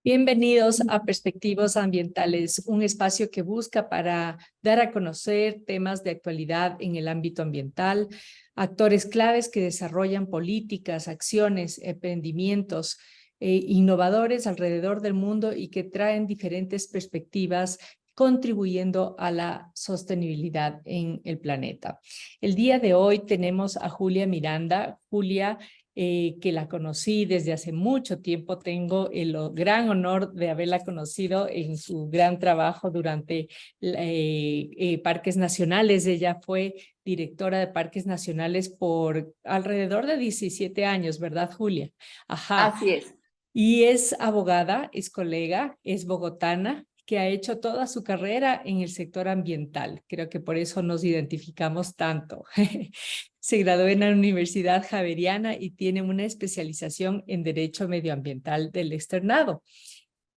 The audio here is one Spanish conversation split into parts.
Bienvenidos a Perspectivas Ambientales, un espacio que busca para dar a conocer temas de actualidad en el ámbito ambiental, actores claves que desarrollan políticas, acciones, emprendimientos innovadores alrededor del mundo y que traen diferentes perspectivas contribuyendo a la sostenibilidad en el planeta. El día de hoy tenemos a Julia Miranda. Julia, que la conocí desde hace mucho tiempo. Tengo el gran honor de haberla conocido en su gran trabajo durante Parques Nacionales. Ella fue directora de Parques Nacionales por alrededor de 17 años, ¿verdad, Julia? Ajá. Así es. Y es abogada, es colega, es bogotana, que ha hecho toda su carrera en el sector ambiental. Creo que por eso nos identificamos tanto. Se graduó en la Universidad Javeriana y tiene una especialización en Derecho Medioambiental del Externado.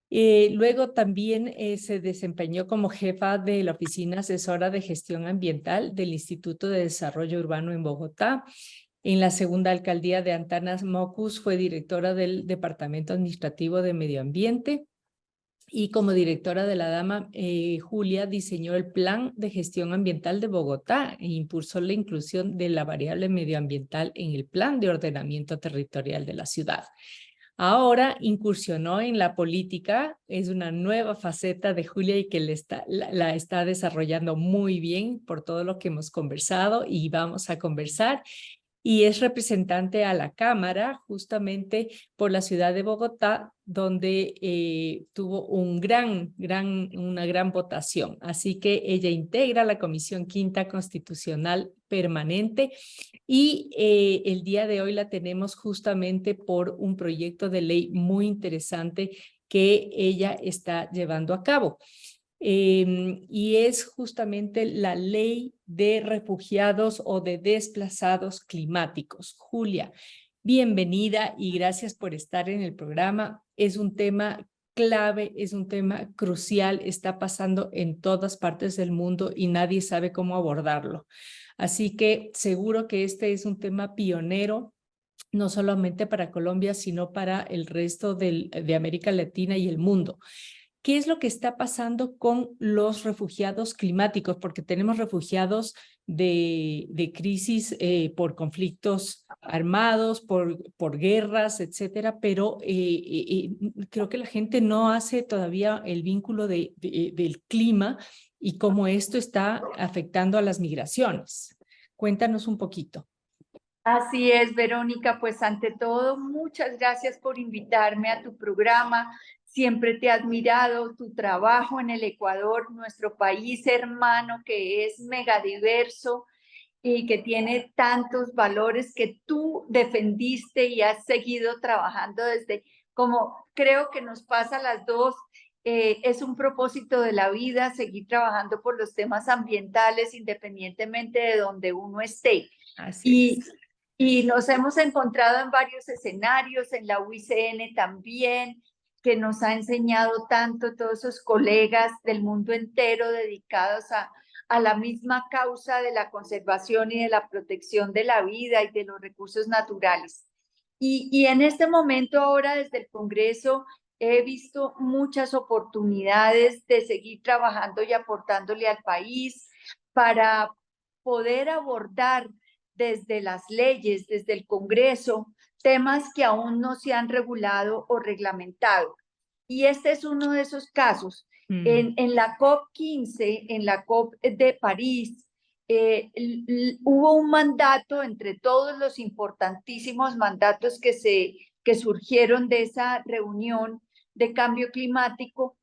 Luego también se desempeñó como jefa de la Oficina Asesora de Gestión Ambiental del Instituto de Desarrollo Urbano en Bogotá. En la segunda alcaldía de Antanas Mocus fue directora del Departamento Administrativo de Medio Ambiente. Y como directora de la DAMA, Julia diseñó el Plan de Gestión Ambiental de Bogotá e impulsó la inclusión de la variable medioambiental en el Plan de Ordenamiento Territorial de la ciudad. Ahora incursionó en la política, es una nueva faceta de Julia y que la está desarrollando muy bien por todo lo que hemos conversado y vamos a conversar. Y es representante a la Cámara justamente por la ciudad de Bogotá, donde tuvo una gran votación. Así que ella integra la Comisión Quinta Constitucional Permanente y el día de hoy la tenemos justamente por un proyecto de ley muy interesante que ella está llevando a cabo. Y es justamente la ley de refugiados o de desplazados climáticos. Julia, bienvenida y gracias por estar en el programa. Es un tema clave, es un tema crucial, está pasando en todas partes del mundo y nadie sabe cómo abordarlo. Así que seguro que este es un tema pionero, no solamente para Colombia, sino para el resto de América Latina y el mundo. ¿Qué es lo que está pasando con los refugiados climáticos? Porque tenemos refugiados de crisis por conflictos armados, por guerras, etcétera, pero creo que la gente no hace todavía el vínculo del clima y cómo esto está afectando a las migraciones. Cuéntanos un poquito. Así es, Verónica. Pues ante todo, muchas gracias por invitarme a tu programa. Siempre te he admirado tu trabajo en el Ecuador, nuestro país hermano que es megadiverso y que tiene tantos valores que tú defendiste y has seguido trabajando desde, como creo que nos pasa a las dos. Es un propósito de la vida seguir trabajando por los temas ambientales independientemente de donde uno esté. Así Y, es. y nos hemos encontrado en varios escenarios, en la UICN también, que nos ha enseñado tanto todos esos colegas del mundo entero dedicados a la misma causa de la conservación y de la protección de la vida y de los recursos naturales. Y en este momento ahora desde el Congreso he visto muchas oportunidades de seguir trabajando y aportándole al país para poder abordar desde las leyes, desde el Congreso, temas que aún no se han regulado o reglamentado. Y este es uno de esos casos. En la COP15, en la COP de París, hubo un mandato entre todos los importantísimos mandatos que surgieron de esa reunión de cambio climático,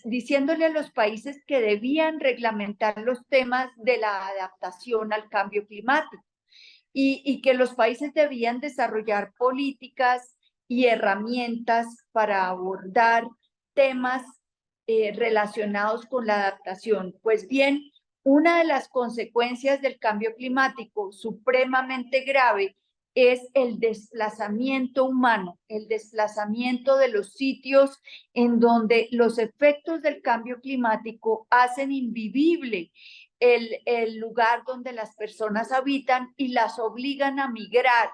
diciéndole a los países que debían reglamentar los temas de la adaptación al cambio climático y que los países debían desarrollar políticas y herramientas para abordar temas relacionados con la adaptación. Pues bien, una de las consecuencias del cambio climático supremamente grave es el desplazamiento humano, el desplazamiento de los sitios en donde los efectos del cambio climático hacen invivible el lugar donde las personas habitan y las obligan a migrar.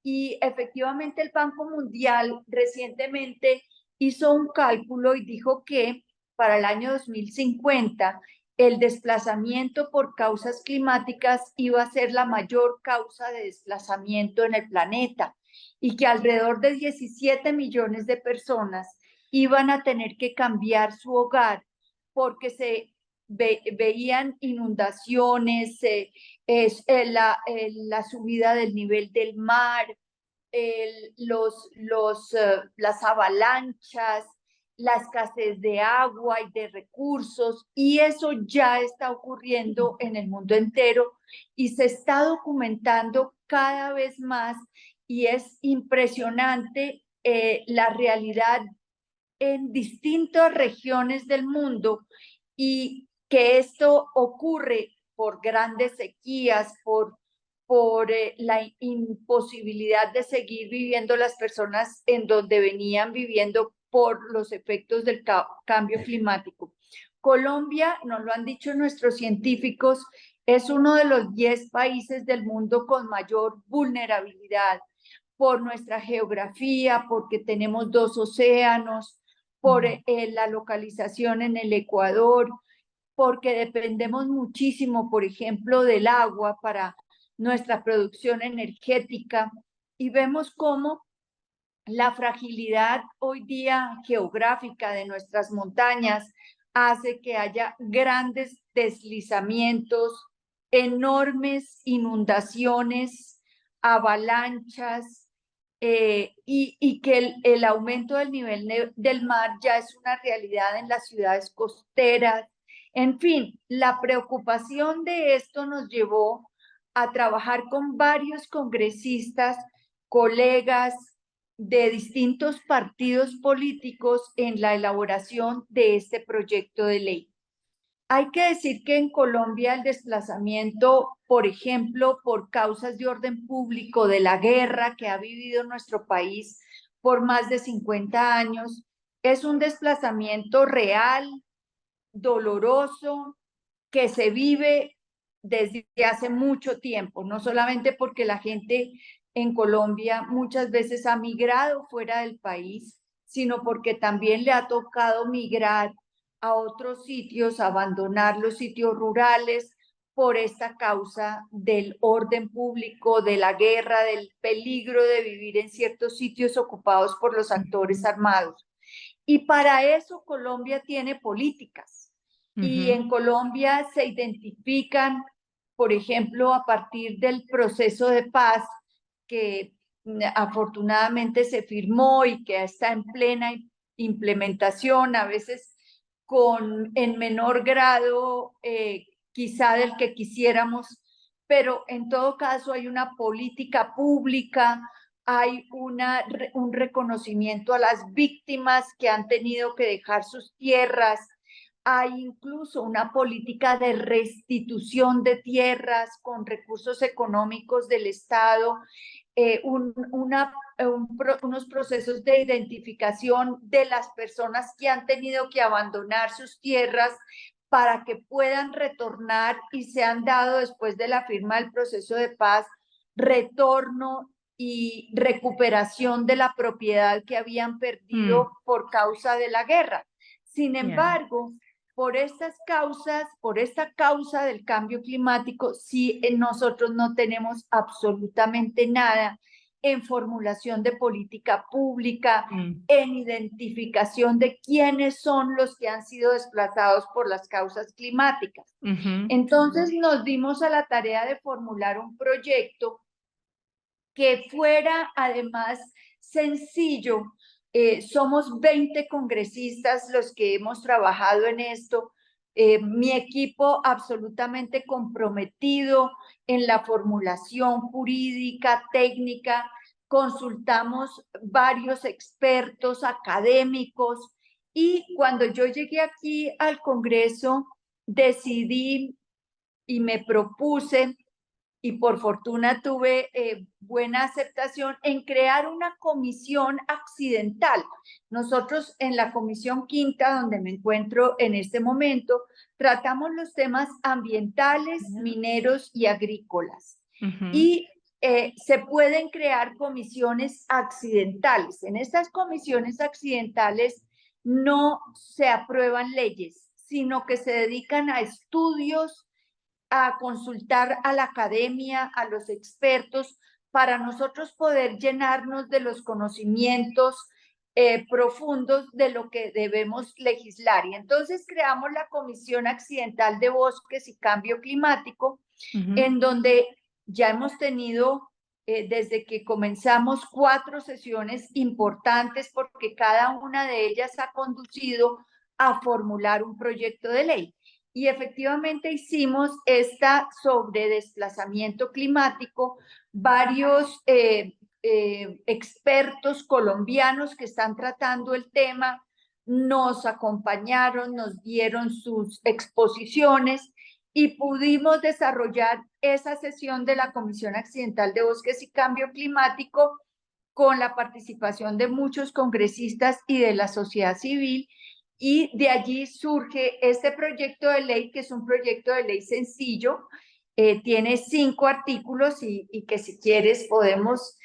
Y efectivamente el Banco Mundial recientemente hizo un cálculo y dijo que para el año 2050 el desplazamiento por causas climáticas iba a ser la mayor causa de desplazamiento en el planeta y que alrededor de 17 millones de personas iban a tener que cambiar su hogar porque se veían inundaciones, la subida del nivel del mar, las avalanchas, la escasez de agua y de recursos, y eso ya está ocurriendo en el mundo entero y se está documentando cada vez más y es impresionante la realidad en distintas regiones del mundo y que esto ocurre por grandes sequías, por la imposibilidad de seguir viviendo las personas en donde venían viviendo por los efectos del cambio climático. Colombia, nos lo han dicho nuestros científicos, es uno de los 10 países del mundo con mayor vulnerabilidad por nuestra geografía, porque tenemos 2 océanos, por la localización en el Ecuador, porque dependemos muchísimo, por ejemplo, del agua para nuestra producción energética y vemos cómo la fragilidad hoy día geográfica de nuestras montañas hace que haya grandes deslizamientos, enormes inundaciones, avalanchas, y que el aumento del nivel del mar ya es una realidad en las ciudades costeras. En fin, la preocupación de esto nos llevó a trabajar con varios congresistas, colegas de distintos partidos políticos en la elaboración de este proyecto de ley. Hay que decir que en Colombia el desplazamiento, por ejemplo, por causas de orden público, de la guerra que ha vivido nuestro país por más de 50 años, es un desplazamiento real, doloroso, que se vive desde hace mucho tiempo, no solamente porque la gente en Colombia muchas veces ha migrado fuera del país, sino porque también le ha tocado migrar a otros sitios, abandonar los sitios rurales por esta causa del orden público, de la guerra, del peligro de vivir en ciertos sitios ocupados por los actores armados. Y para eso Colombia tiene políticas. Y en Colombia se identifican, por ejemplo, a partir del proceso de paz que afortunadamente se firmó y que está en plena implementación, a veces en menor grado quizá del que quisiéramos, pero en todo caso hay una política pública, hay un reconocimiento a las víctimas que han tenido que dejar sus tierras, hay incluso una política de restitución de tierras con recursos económicos del Estado, unos procesos de identificación de las personas que han tenido que abandonar sus tierras para que puedan retornar y se han dado después de la firma del proceso de paz, retorno y recuperación de la propiedad que habían perdido por causa de la guerra. Sin embargo, por estas causas, por esta causa del cambio climático, sí nosotros no tenemos absolutamente nada en formulación de política pública, en identificación de quiénes son los que han sido desplazados por las causas climáticas. Entonces nos dimos a la tarea de formular un proyecto que fuera además sencillo. Somos 20 congresistas los que hemos trabajado en esto. Mi equipo absolutamente comprometido en la formulación jurídica, técnica. Consultamos varios expertos académicos y cuando yo llegué aquí al Congreso decidí y me propuse, y por fortuna tuve buena aceptación en crear una comisión accidental. Nosotros en la comisión quinta, donde me encuentro en este momento, tratamos los temas ambientales, mineros y agrícolas. Y se pueden crear comisiones accidentales. En estas comisiones accidentales no se aprueban leyes, sino que se dedican a estudios, a consultar a la academia, a los expertos, para nosotros poder llenarnos de los conocimientos profundos de lo que debemos legislar. Y entonces creamos la Comisión Accidental de Bosques y Cambio Climático, en donde ya hemos tenido, desde que comenzamos, 4 sesiones importantes, porque cada una de ellas ha conducido a formular un proyecto de ley. Y efectivamente hicimos esta sobre desplazamiento climático. Varios expertos colombianos que están tratando el tema nos acompañaron, nos dieron sus exposiciones y pudimos desarrollar esa sesión de la Comisión Accidental de Bosques y Cambio Climático con la participación de muchos congresistas y de la sociedad civil. Y de allí surge este proyecto de ley, que es un proyecto de ley sencillo, tiene 5 artículos y que si quieres podemos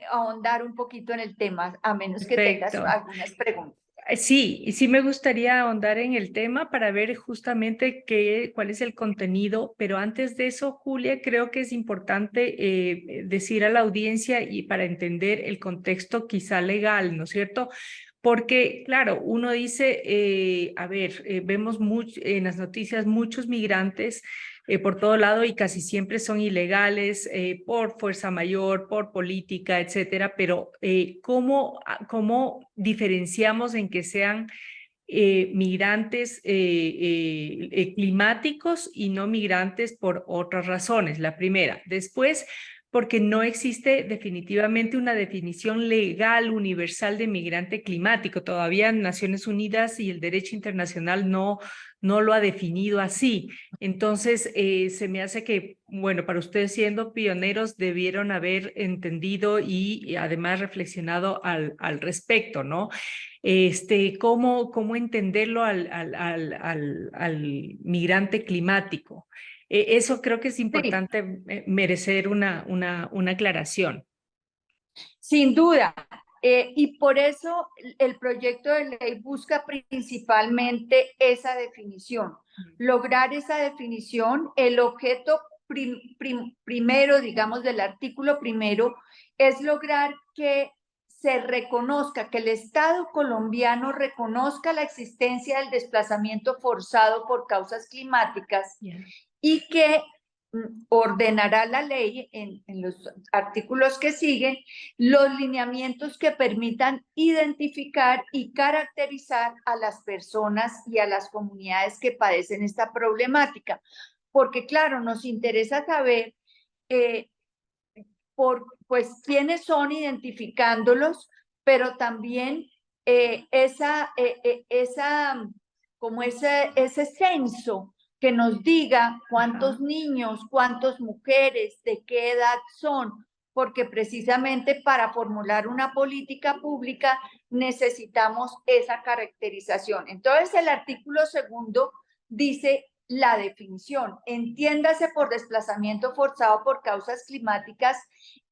ahondar un poquito en el tema, a menos que tengas Perfecto. algunas preguntas. Sí, y sí me gustaría ahondar en el tema para ver justamente cuál es el contenido, pero antes de eso, Julia, creo que es importante decir a la audiencia y para entender el contexto quizá legal, ¿no es cierto? Porque, claro, uno dice, vemos en las noticias muchos migrantes por todo lado y casi siempre son ilegales por fuerza mayor, por política, etcétera, pero ¿cómo diferenciamos en que sean migrantes climáticos y no migrantes por otras razones? La primera. Después, porque no existe definitivamente una definición legal universal de migrante climático. Todavía Naciones Unidas y el derecho internacional no lo ha definido así. Entonces, se me hace que, bueno, para ustedes siendo pioneros debieron haber entendido y además reflexionado al respecto, ¿no? ¿Cómo entenderlo al migrante climático? Eso creo que es Sí, importante merecer una aclaración. sin duda. Y por eso el proyecto de ley busca principalmente esa definición, lograr esa definición. El objeto primero, digamos, del artículo primero, es lograr que se reconozca, que el Estado colombiano reconozca la existencia del desplazamiento forzado por causas climáticas Yeah. y que ordenará la ley en los artículos que siguen los lineamientos que permitan identificar y caracterizar a las personas y a las comunidades que padecen esta problemática. Porque claro, nos interesa saber pues quiénes son, identificándolos, pero también como ese censo que nos diga cuántos Ajá. niños, cuántas mujeres, de qué edad son, porque precisamente para formular una política pública necesitamos esa caracterización. Entonces, el artículo segundo dice la definición. Entiéndase por desplazamiento forzado por causas climáticas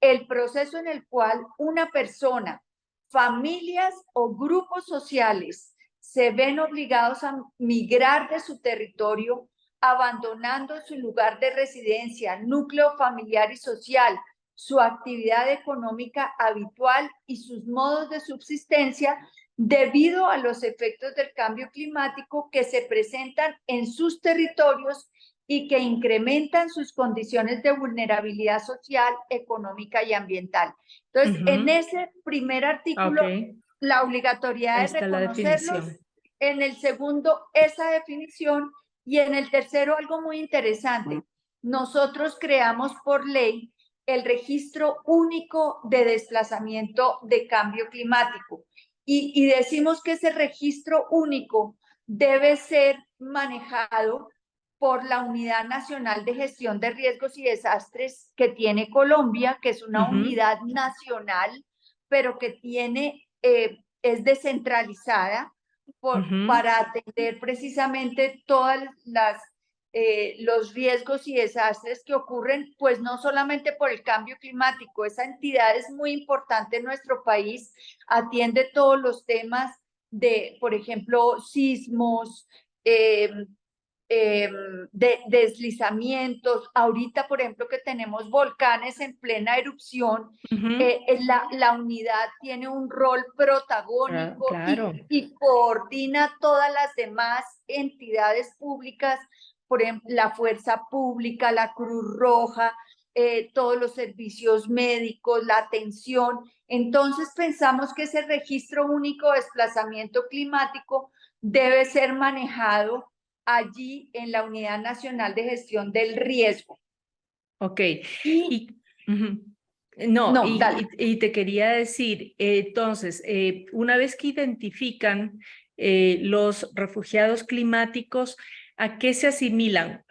el proceso en el cual una persona, familias o grupos sociales se ven obligados a migrar de su territorio, abandonando su lugar de residencia, núcleo familiar y social, su actividad económica habitual y sus modos de subsistencia debido a los efectos del cambio climático que se presentan en sus territorios y que incrementan sus condiciones de vulnerabilidad social, económica y ambiental. Entonces, en ese primer artículo, Ok, la ahí obligatoriedad de está la reconocerlos, definición. en el segundo, esa definición, y en el tercero, algo muy interesante. Nosotros creamos por ley el registro único de desplazamiento de cambio climático y decimos que ese registro único debe ser manejado por la Unidad Nacional de Gestión de Riesgos y Desastres que tiene Colombia, que es una unidad nacional, pero que es descentralizada para atender precisamente todas las los riesgos y desastres que ocurren, pues no solamente por el cambio climático. Esa entidad es muy importante en nuestro país, atiende todos los temas de, por ejemplo, sismos, eh, de deslizamientos. Ahorita, por ejemplo, que tenemos volcanes en plena erupción, la unidad tiene un rol protagónico Claro. y coordina todas las demás entidades públicas, por ejemplo, la Fuerza Pública, la Cruz Roja, todos los servicios médicos, la atención. Entonces pensamos que ese registro único de desplazamiento climático debe ser manejado allí en la Unidad Nacional de Gestión del Riesgo. Ok. Y, No, no, dale. y te quería decir, entonces, una vez que identifican los refugiados climáticos, ¿a qué se asimilan?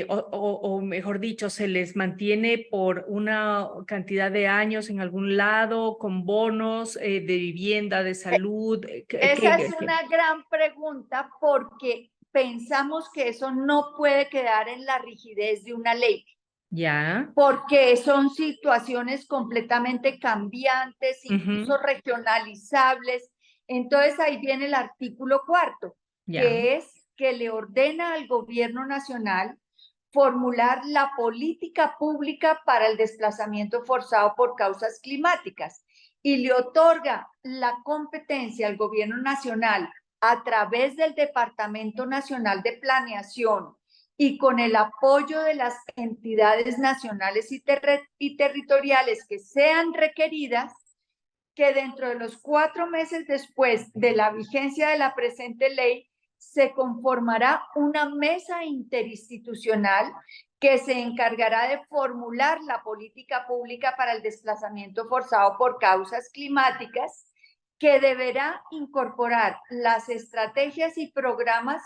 O mejor dicho, ¿se les mantiene por una cantidad de años en algún lado, con bonos de vivienda, de salud? Esa es una gran pregunta porque pensamos que eso no puede quedar en la rigidez de una ley. Ya. Porque son situaciones completamente cambiantes, incluso regionalizables. Entonces ahí viene el artículo 4, Ya. que es que le ordena al gobierno nacional formular la política pública para el desplazamiento forzado por causas climáticas y le otorga la competencia al gobierno nacional a través del Departamento Nacional de Planeación y con el apoyo de las entidades nacionales y territoriales que sean requeridas, que dentro de los 4 meses después de la vigencia de la presente ley, se conformará una mesa interinstitucional que se encargará de formular la política pública para el desplazamiento forzado por causas climáticas, que deberá incorporar las estrategias y programas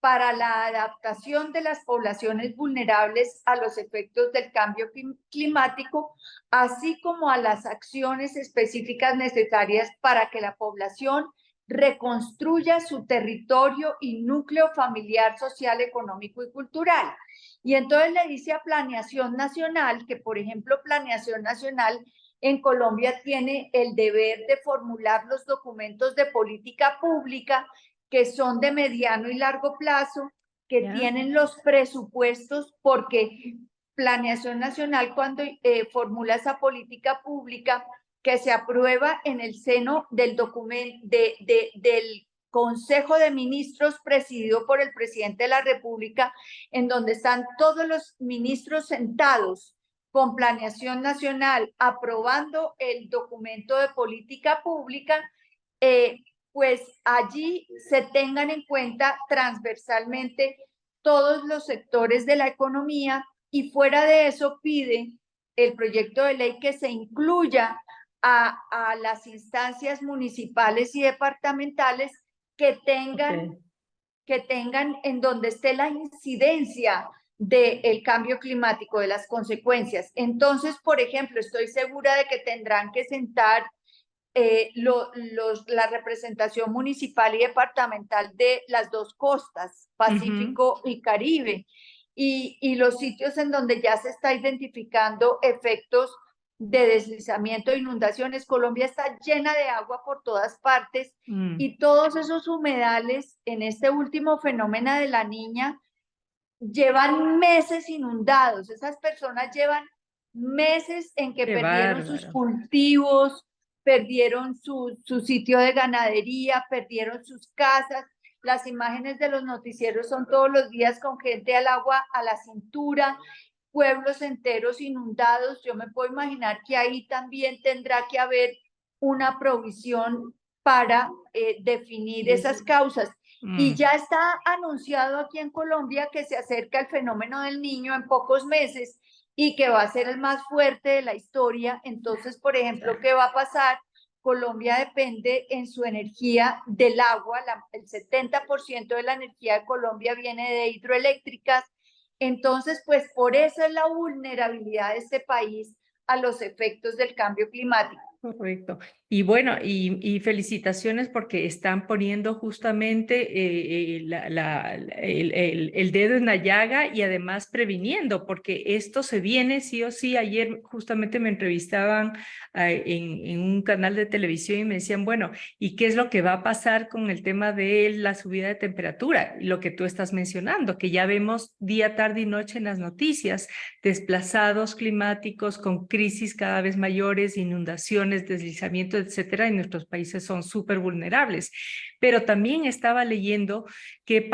para la adaptación de las poblaciones vulnerables a los efectos del cambio climático, así como a las acciones específicas necesarias para que la población reconstruya su territorio y núcleo familiar, social, económico y cultural. Y entonces le dice a Planeación Nacional que, por ejemplo, Planeación Nacional en Colombia tiene el deber de formular los documentos de política pública que son de mediano y largo plazo, que tienen los presupuestos, porque Planeación Nacional, cuando formula esa política pública que se aprueba en el seno del documento del Consejo de Ministros presidido por el presidente de la República, en donde están todos los ministros sentados con Planeación Nacional aprobando el documento de política pública, pues allí se tengan en cuenta transversalmente todos los sectores de la economía, y fuera de eso pide el proyecto de ley que se incluya a las instancias municipales y departamentales que tengan en donde esté la incidencia del cambio climático, de las consecuencias. Entonces, por ejemplo, estoy segura de que tendrán que sentar la representación municipal y departamental de las dos costas, Pacífico y Caribe, y los sitios en donde ya se está identificando efectos de deslizamiento e inundaciones. Colombia está llena de agua por todas partes y todos esos humedales en este último fenómeno de la Niña llevan meses inundados. Esas personas llevan meses en que perdieron sus cultivos, perdieron su sitio de ganadería, perdieron sus casas. Las imágenes de los noticieros son todos los días con gente al agua a la cintura, pueblos enteros inundados. Yo me puedo imaginar que ahí también tendrá que haber una provisión para definir esas causas. Y ya está anunciado aquí en Colombia que se acerca el fenómeno del Niño en pocos meses y que va a ser el más fuerte de la historia. Entonces, por ejemplo, ¿qué va a pasar? Colombia depende en su energía del agua, el 70% de la energía de Colombia viene de hidroeléctricas. Entonces, pues por eso es la vulnerabilidad de este país a los efectos del cambio climático. Correcto. Y bueno, y felicitaciones porque están poniendo justamente el dedo en la llaga y además previniendo, porque esto se viene sí o sí. Ayer justamente me entrevistaban en un canal de televisión y me decían, bueno, ¿y qué es lo que va a pasar con el tema de la subida de temperatura? Lo que tú estás mencionando, que ya vemos día, tarde y noche en las noticias, desplazados climáticos con crisis cada vez mayores, inundaciones, deslizamiento, etcétera, y nuestros países son súper vulnerables. Pero también estaba leyendo que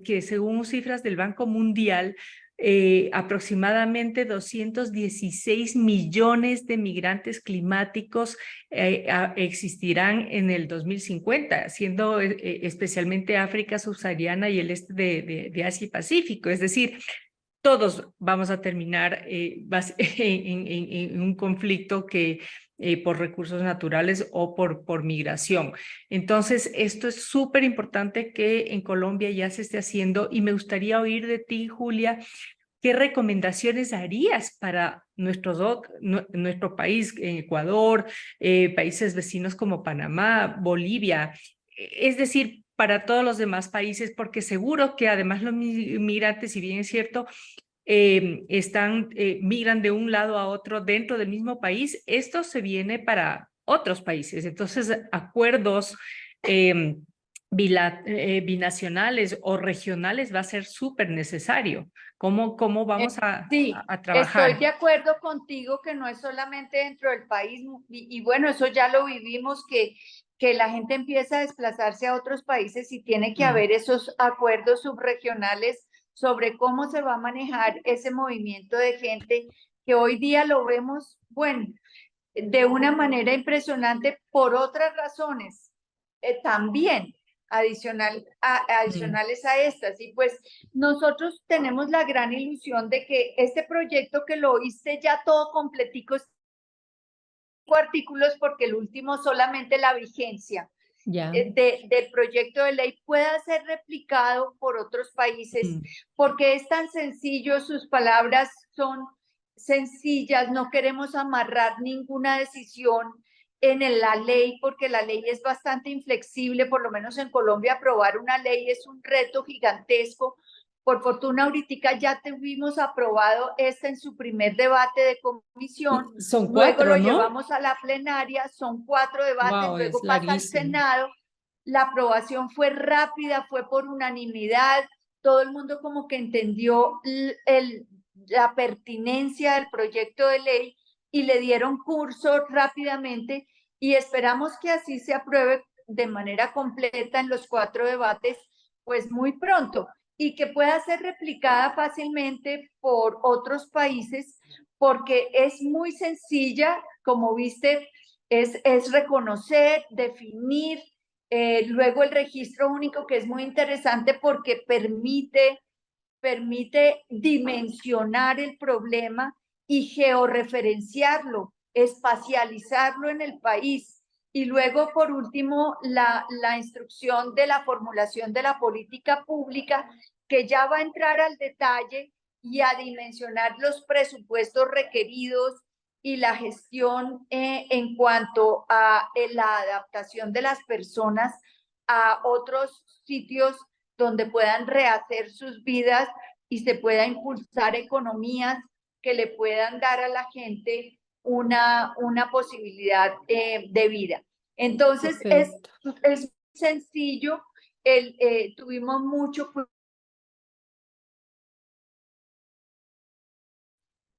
que según cifras del Banco Mundial, aproximadamente 216 millones de migrantes climáticos existirán en el 2050, siendo especialmente África subsahariana y el este de Asia y Pacífico. Es decir, todos vamos a terminar en un conflicto por recursos naturales o por migración. Entonces, esto es súper importante que en Colombia ya se esté haciendo y me gustaría oír de ti, Julia, ¿qué recomendaciones harías para nuestro país, Ecuador, países vecinos como Panamá, Bolivia? Es decir, para todos los demás países, porque seguro que además los migrantes, si bien es cierto, migran de un lado a otro dentro del mismo país, esto se viene para otros países. Entonces, acuerdos eh, binacionales o regionales va a ser súper necesario. ¿Cómo vamos Sí, a estoy de trabajar? acuerdo contigo que no es solamente dentro del país y bueno, eso ya lo vivimos, que la gente empieza a desplazarse a otros países y tiene que Mm, haber esos acuerdos subregionales sobre cómo se va a manejar ese movimiento de gente que hoy día lo vemos, bueno, de una manera impresionante por otras razones también mm, adicionales a estas. Y pues nosotros tenemos la gran ilusión de que este proyecto que lo hice ya todo completico, artículos porque el último solamente la vigencia ya. del proyecto de ley pueda ser replicado por otros países, Mm, porque es tan sencillo, sus palabras son sencillas, no queremos amarrar ninguna decisión en la ley, porque la ley es bastante inflexible, por lo menos en Colombia aprobar una ley es un reto gigantesco. Por fortuna, ahorita ya tuvimos aprobado esta en su primer debate de comisión, Son luego lo cuatro, ¿no? llevamos a la plenaria, son 4 debates, Wow, es luego pasa al larguísimo. Senado, la aprobación fue rápida, fue por unanimidad, todo el mundo como que entendió la pertinencia del proyecto de ley y le dieron curso rápidamente y esperamos que así se apruebe de manera completa en los 4 debates, pues muy pronto y que pueda ser replicada fácilmente por otros países porque es muy sencilla, como viste, es reconocer, definir, luego el registro único que es muy interesante porque permite dimensionar el problema y georreferenciarlo, espacializarlo en el país. Y luego, por último, la instrucción de la formulación de la política pública, que ya va a entrar al detalle y a dimensionar los presupuestos requeridos y la gestión en cuanto a la adaptación de las personas a otros sitios donde puedan rehacer sus vidas y se pueda impulsar economías que le puedan dar a la gente una posibilidad de vida. Entonces, Perfecto. es sencillo, tuvimos mucho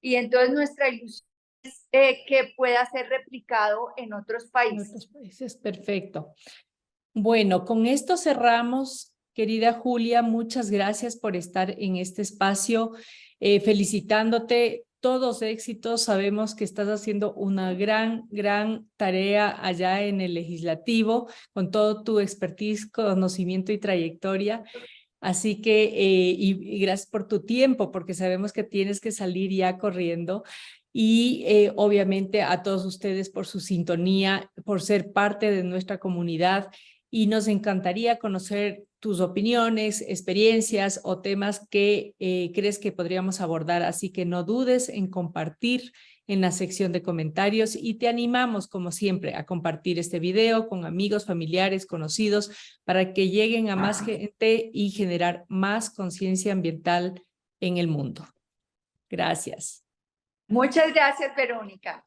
y entonces nuestra ilusión es que pueda ser replicado en otros En países. otros países, perfecto. Bueno, con esto cerramos, querida Julia. Muchas gracias por estar en este espacio, felicitándote. Todos éxitos. Sabemos que estás haciendo una gran tarea allá en el legislativo, con todo tu expertise, conocimiento y trayectoria. Así que, y gracias por tu tiempo, porque sabemos que tienes que salir ya corriendo. Y obviamente a todos ustedes por su sintonía, por ser parte de nuestra comunidad. Y nos encantaría conocer tus opiniones, experiencias o temas que crees que podríamos abordar, así que no dudes en compartir en la sección de comentarios y te animamos, como siempre, a compartir este video con amigos, familiares, conocidos, para que lleguen a más gente y generar más conciencia ambiental en el mundo. Gracias. Muchas gracias, Verónica.